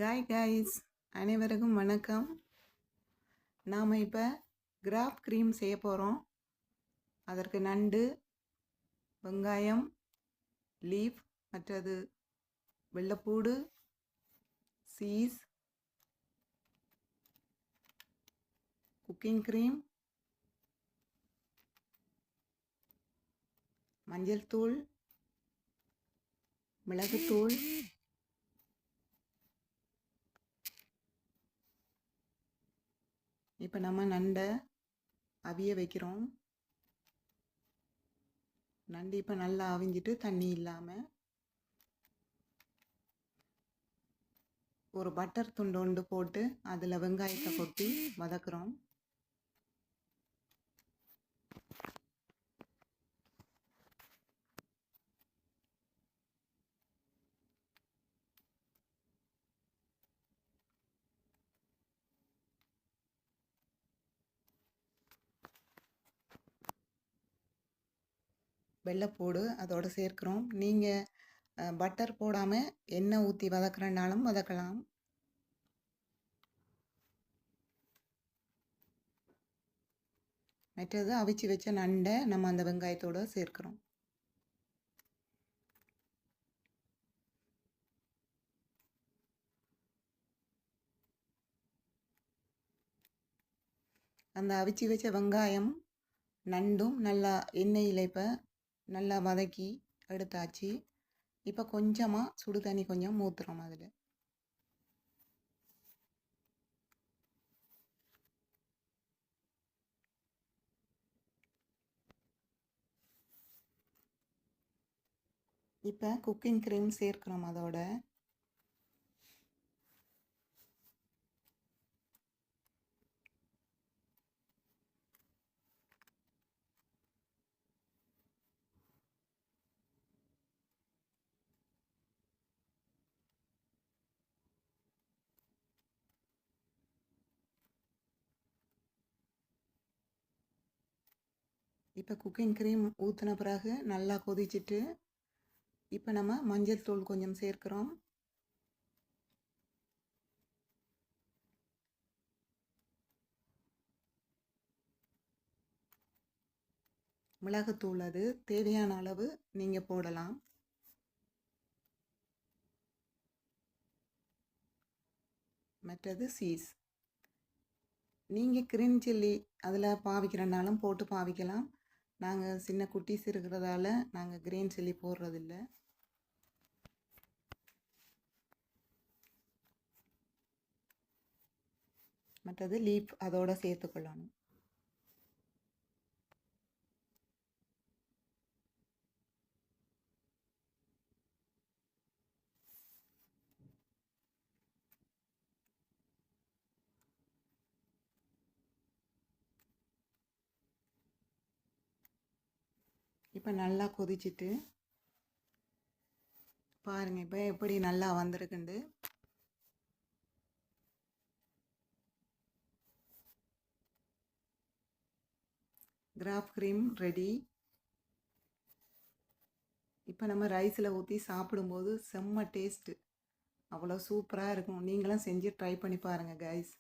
Guys அனைவருக்கும் வணக்கம். நாம் இப்போ கிராப் க்ரீம் செய்ய போகிறோம். அதற்கு நண்டு, வெங்காயம், லீஃப், மற்றது வெள்ளைப்பூடு, சீஸ், குக்கிங் க்ரீம், மஞ்சள் தூள், மிளகுத்தூள், இப்போ நம்ம நண்டை அவிய வைக்கிறோம். நண்டு இப்போ நல்லா அவிஞ்சிட்டு தண்ணி இல்லாமல் ஒரு பட்டர் துண்டு போட்டு அதில் வெங்காயத்தை கொட்டி வதக்குறோம். வெள்ளைப்பூடு அதோடு சேர்க்கிறோம். நீங்கள் பட்டர் போடாமல் எண்ணெய் ஊற்றி வதக்குறனாலும் வதக்கலாம். மற்றது அவிச்சு வச்ச நண்டை நம்ம அந்த வெங்காயத்தோடு சேர்க்கிறோம். அந்த அவிச்சு வச்ச வெங்காயம் நண்டும் நல்லா எண்ணெயில் இப்போ நல்லா வதக்கி எடுத்தாச்சு. இப்போ கொஞ்சமாக சுடு தண்ணி கொஞ்சம் ஊற்றுறோம். அதில் இப்போ குக்கிங் க்ரீம் சேர்க்கிறோம். அதோட இப்போ குக்கிங் க்ரீம் ஊற்றின பிறகு நல்லா கொதிச்சுட்டு இப்போ நம்ம மஞ்சள் தூள் கொஞ்சம் சேர்க்கிறோம். மிளகுத்தூள் அது தேவையான அளவு நீங்கள் போடலாம். மற்றது சீஸ் நீங்கள் கிரீன் சில்லி அதில் பாவிக்கிறனாலும் போட்டு பாவிக்கலாம். நாங்கள் சின்ன குட்டீஸ் இருக்கிறதால நாங்கள் கிரீன் சில்லி போடுறதில்ல. மற்றது லீஃப் அதோடு சேர்த்துக்கொள்ளணும். இப்போ நல்லா கொதிச்சுட்டு பாருங்கள் இப்போ எப்படி நல்லா வந்திருக்குண்டு. Graph cream ready. இப்போ நம்ம ரைஸில் ஊற்றி சாப்பிடும்போது செம்ம டேஸ்ட்டு, அவ்வளோ சூப்பராக இருக்கும். நீங்களும் செஞ்சு ட்ரை பண்ணி பாருங்கள் கைஸ்.